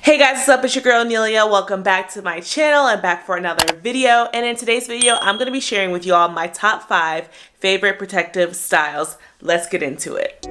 Hey guys, what's up? It's your girl Nelia. Welcome back to my channel and back for another video. And in today's video, I'm going to be sharing with you all my top 5 favorite protective styles. Let's get into it.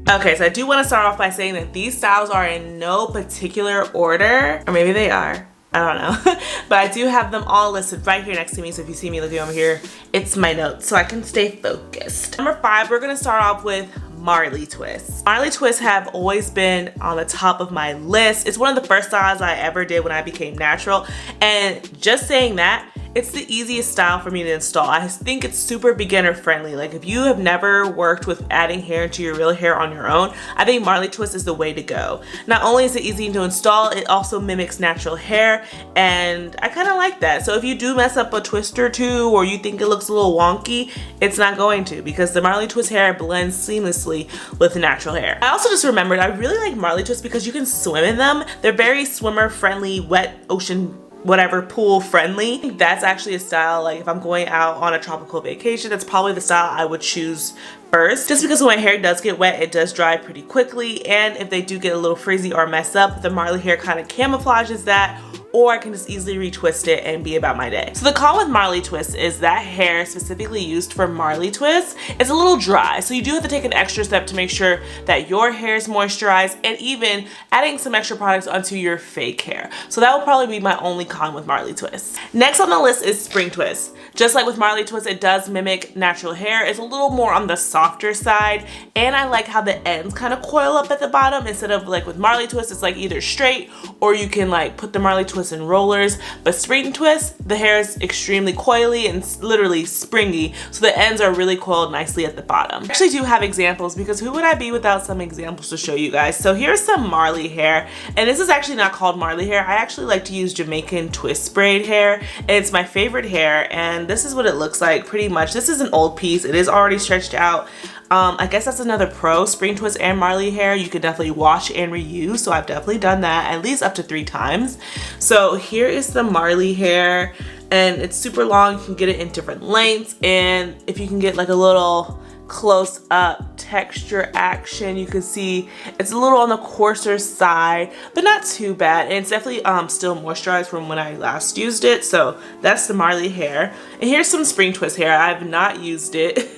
Okay, so I do want to start off by saying that these styles are in no particular order, or maybe they are. I don't know, but I do have them all listed right here next to me. So if you see me looking over here, it's my notes so I can stay focused. Number 5, we're gonna start off with Marley twists. Marley twists have always been on the top of my list. It's one of the first styles I ever did when I became natural. And just saying that, it's the easiest style for me to install. I think it's super beginner friendly. Like if you have never worked with adding hair to your real hair on your own, I think Marley twist is the way to go. Not only is it easy to install, it also mimics natural hair, and I kind of like that. So if you do mess up a twist or two, or you think it looks a little wonky, it's not going to, because the Marley twist hair blends seamlessly with natural hair. I also just remembered I really like Marley twists because you can swim in them. They're very swimmer friendly, wet ocean whatever, pool friendly. I think that's actually a style, like if I'm going out on a tropical vacation, that's probably the style I would choose first, just because when my hair does get wet, it does dry pretty quickly, and if they do get a little frizzy or mess up, the Marley hair kind of camouflages that, or I can just easily retwist it and be about my day. So the con with Marley twist is that hair specifically used for Marley twist is a little dry, so you do have to take an extra step to make sure that your hair is moisturized, and even adding some extra products onto your fake hair. So that will probably be my only con with Marley twist. Next on the list is spring twist. Just like with Marley twist, it does mimic natural hair. It's a little more on the softer side, and I like how the ends kind of coil up at the bottom instead of like with Marley twist, it's like either straight or you can like put the Marley twist in rollers. But spring twist, the hair is extremely coily and literally springy, so the ends are really coiled nicely at the bottom. I actually do have examples, because who would I be without some examples to show you guys? So here's some Marley hair, and this is actually not called Marley hair. I actually like to use Jamaican twist braid hair. It's my favorite hair, and this is what it looks like pretty much. This is an old piece. It is already stretched out. I guess that's another pro. Spring twist and Marley hair, you can definitely wash and reuse, so I've definitely done that at least up to 3 times. So here is the Marley hair, and it's super long. You can get it in different lengths, and if you can get like a little close up texture action, you can see it's a little on the coarser side, but not too bad, and it's definitely still moisturized from when I last used it. So that's the Marley hair. And here's some spring twist hair. I have not used it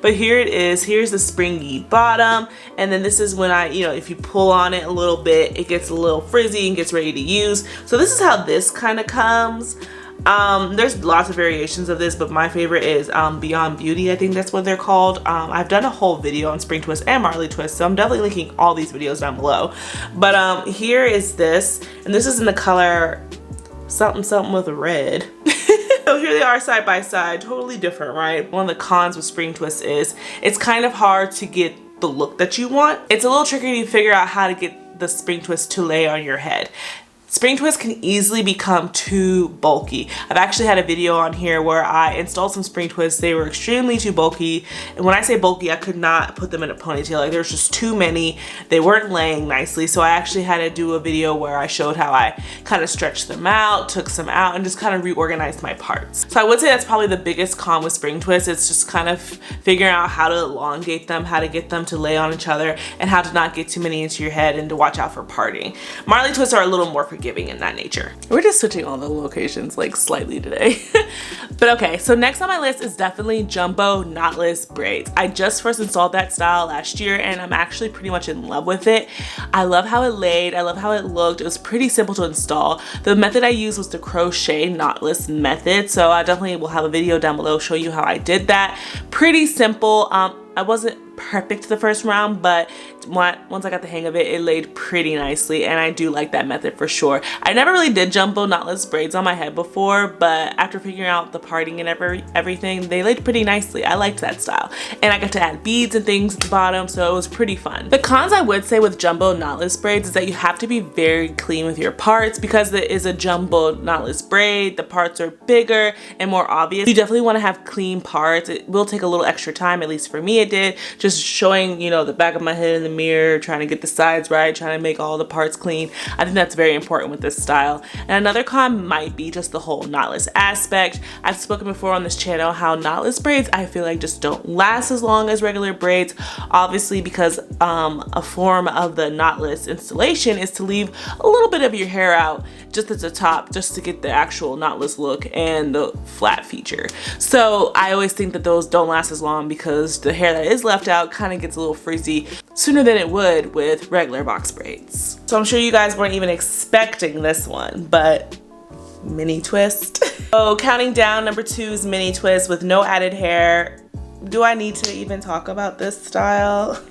but here it is. Here's the springy bottom, and then this is when if you pull on it a little bit, it gets a little frizzy and gets ready to use. So this is how this kind of comes. There's lots of variations of this, but my favorite is Beyond Beauty. I think that's what they're called. I've done a whole video on spring twist and Marley twist, so I'm definitely linking all these videos down below. But here is this, and this is in the color something something with red. So here they are side by side, totally different, right? One of the cons with spring twist is it's kind of hard to get the look that you want. It's a little tricky to figure out how to get the spring twist to lay on your head. Spring twist can easily become too bulky. I've actually had a video on here where I installed some spring twists. They were extremely too bulky. And when I say bulky, I could not put them in a ponytail. Like there's just too many. They weren't laying nicely. So I actually had to do a video where I showed how I kind of stretched them out, took some out, and just kind of reorganized my parts. So I would say that's probably the biggest con with spring twists. It's just kind of figuring out how to elongate them, how to get them to lay on each other, and how to not get too many into your head, and to watch out for parting. Marley twists are a little more forgiving in that nature. We're just switching all the locations like slightly today. But okay, so next on my list is definitely jumbo knotless braids. I just first installed that style last year, and I'm actually pretty much in love with it. I love how it laid. I love how it looked. It was pretty simple to install. The method I used was the crochet knotless method, so I definitely will have a video down below show you how I did that. Pretty simple. I wasn't perfect the first round, but once I got the hang of it, it laid pretty nicely, and I do like that method for sure. I never really did jumbo knotless braids on my head before, but after figuring out the parting and everything, they laid pretty nicely. I liked that style, and I got to add beads and things at the bottom, so it was pretty fun. The cons I would say with jumbo knotless braids is that you have to be very clean with your parts, because it is a jumbo knotless braid. The parts are bigger and more obvious. You definitely want to have clean parts. It will take a little extra time, at least for me it did, just showing the back of my head in the mirror, trying to get the sides right, trying to make all the parts clean. I think that's very important with this style. And another con might be just the whole knotless aspect. I've spoken before on this channel how knotless braids I feel like just don't last as long as regular braids, obviously because a form of the knotless installation is to leave a little bit of your hair out just at the top, just to get the actual knotless look and the flat feature. So I always think that those don't last as long because the hair that is left out kind of gets a little frizzy sooner than it would with regular box braids. So I'm sure you guys weren't even expecting this one, but mini twist. So counting down, number 2 is mini twist with no added hair. Do I need to even talk about this style?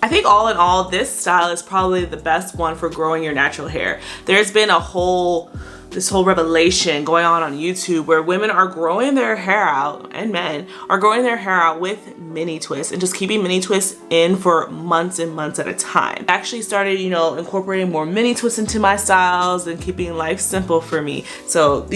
I think all in all, this style is probably the best one for growing your natural hair. There's been this whole revelation going on YouTube where women are growing their hair out, and men are growing their hair out with mini twists and just keeping mini twists in for months and months at a time. I actually started, incorporating more mini twists into my styles and keeping life simple for me. So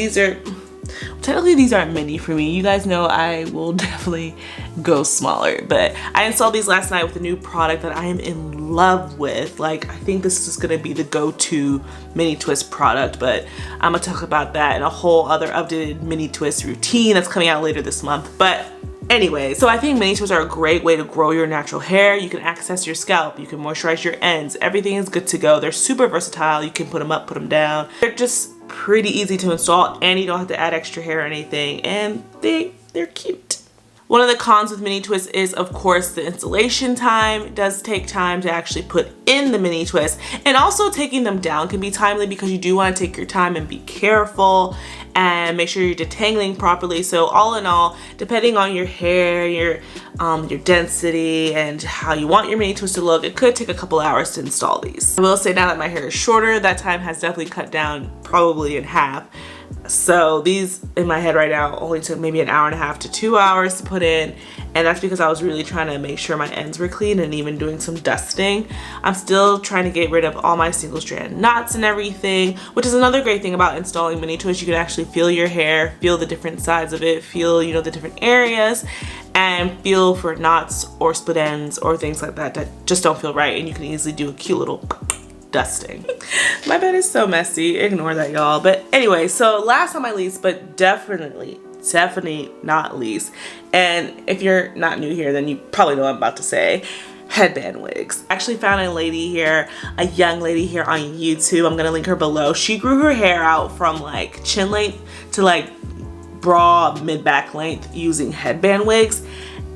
technically these aren't mini for me. You guys know I will definitely go smaller, but I installed these last night with a new product that I am in love with. Like, I think this is gonna be the go-to mini twist product, but I'm gonna talk about that in a whole other updated mini twist routine that's coming out later this month. But anyway, so I think mini twists are a great way to grow your natural hair. You can access your scalp, you can moisturize your ends, everything is good to go. They're super versatile. You can put them up, put them down. They're just pretty easy to install, and you don't have to add extra hair or anything, and they're cute. One of the cons with mini twists is, of course, the installation time. It does take time to actually put in the mini twist, and also taking them down can be timely because you do want to take your time and be careful and make sure you're detangling properly. So all in all, depending on your hair, your density, and how you want your mini twist to look, it could take a couple hours to install these. I will say, now that my hair is shorter, that time has definitely cut down probably in half. So these in my head right now only took maybe an hour and a half to 2 hours to put in, and that's because I was really trying to make sure my ends were clean and even doing some dusting. I'm still trying to get rid of all my single strand knots and everything, which is another great thing about installing mini twists. You can actually feel your hair, feel the different sides of it, feel the different areas, and feel for knots or split ends or things like that that just don't feel right, and you can easily do a cute little dusting. My bed is so messy, ignore that, y'all. But anyway, so last on my least, but definitely not least, and if you're not new here, then you probably know what I'm about to say, headband wigs. I actually found a lady here, a young lady here on YouTube. I'm gonna link her below. She grew her hair out from like chin length to like bra mid-back length using headband wigs,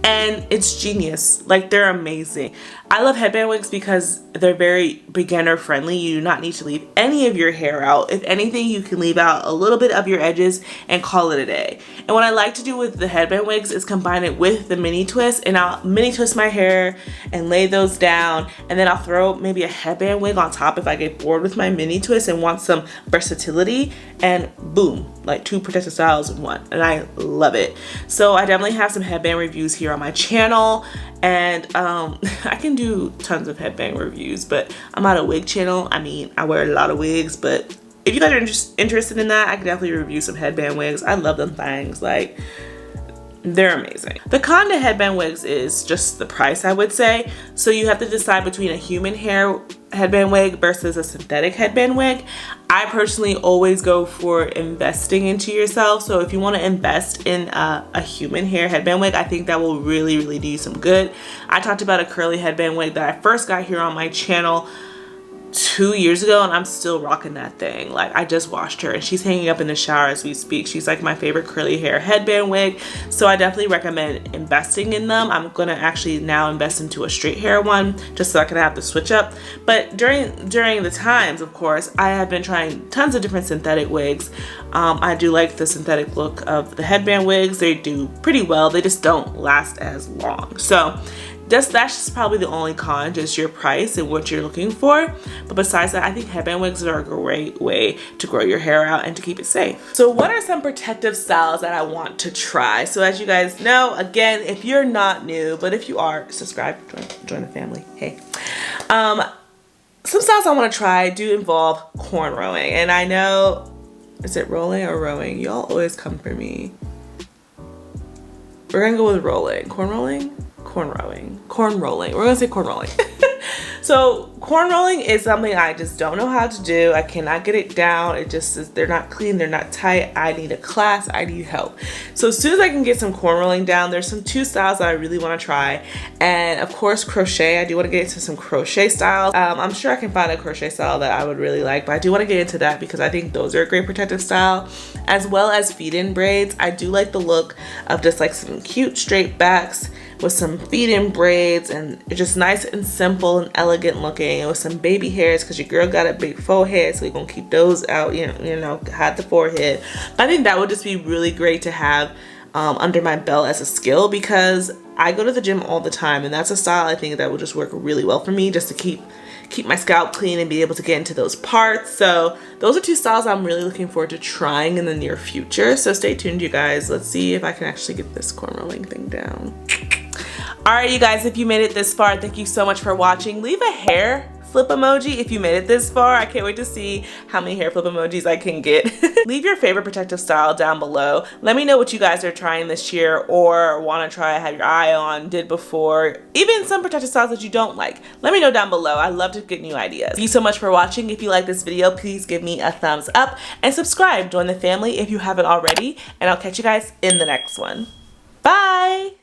and it's genius. Like, they're amazing. I love headband wigs because they're very beginner friendly. You do not need to leave any of your hair out. If anything, you can leave out a little bit of your edges and call it a day. And what I like to do with the headband wigs is combine it with the mini twist, and I'll mini twist my hair and lay those down, and then I'll throw maybe a headband wig on top if I get bored with my mini twist and want some versatility, and boom, like 2 protective styles in one, and I love it. So I definitely have some headband reviews here on my channel, and I can do tons of headband reviews, but I'm not a wig channel. I mean, I wear a lot of wigs, but if you guys are interested in that, I can definitely review some headband wigs. I love them things. Like, they're amazing. The con to headband wigs is just the price, I would say. So you have to decide between a human hair headband wig versus a synthetic headband wig. I personally always go for investing into yourself. So if you want to invest in a human hair headband wig, I think that will really do you some good. I talked about a curly headband wig that I first got here on my channel 2 years ago, and I'm still rocking that thing. Like, I just washed her and she's hanging up in the shower as we speak. She's like my favorite curly hair headband wig, so I definitely recommend investing in them. I'm gonna actually now invest into a straight hair one just so I can have the switch up. But during the times, of course, I have been trying tons of different synthetic wigs. I do like the synthetic look of the headband wigs. They do pretty well, they just don't last as long. So that's just probably the only con, just your price and what you're looking for. But besides that, I think headband wigs are a great way to grow your hair out and to keep it safe. So what are some protective styles that I want to try? So as you guys know, again, if you're not new, but if you are, subscribe, join the family, hey. Some styles I want to try do involve cornrowing, and I know, is it rolling or rowing? Y'all always come for me. We're gonna go with rolling. Corn rolling? Corn rowing. Corn rolling. We're gonna say corn rolling. So corn rolling is something I just don't know how to do. I cannot get it down. It just is, they're not clean, they're not tight. I need a class, I need help. So as soon as I can get some corn rolling down, there's some two styles that I really want to try. And of course crochet, I do want to get into some crochet styles. I'm sure I can find a crochet style that I would really like, but I do want to get into that because I think those are a great protective style, as well as feed-in braids. I do like the look of just like some cute straight backs with some feed-in braids, and it's just nice and simple and elegant looking, and with some baby hairs because your girl got a big forehead, so you're gonna keep those out, you know, hide the forehead. But I think that would just be really great to have under my belt as a skill, because I go to the gym all the time, and that's a style I think that would just work really well for me, just to keep my scalp clean and be able to get into those parts. So those are two styles I'm really looking forward to trying in the near future. So stay tuned, you guys. Let's see if I can actually get this corn rolling thing down. All right, you guys, if you made it this far, thank you so much for watching. Leave a hair flip emoji if you made it this far. I can't wait to see how many hair flip emojis I can get. Leave your favorite protective style down below. Let me know what you guys are trying this year or want to try, have your eye on, did before, even some protective styles that you don't like. Let me know down below. I love to get new ideas. Thank you so much for watching. If you like this video, please give me a thumbs up and subscribe. Join the family if you haven't already, and I'll catch you guys in the next one. Bye!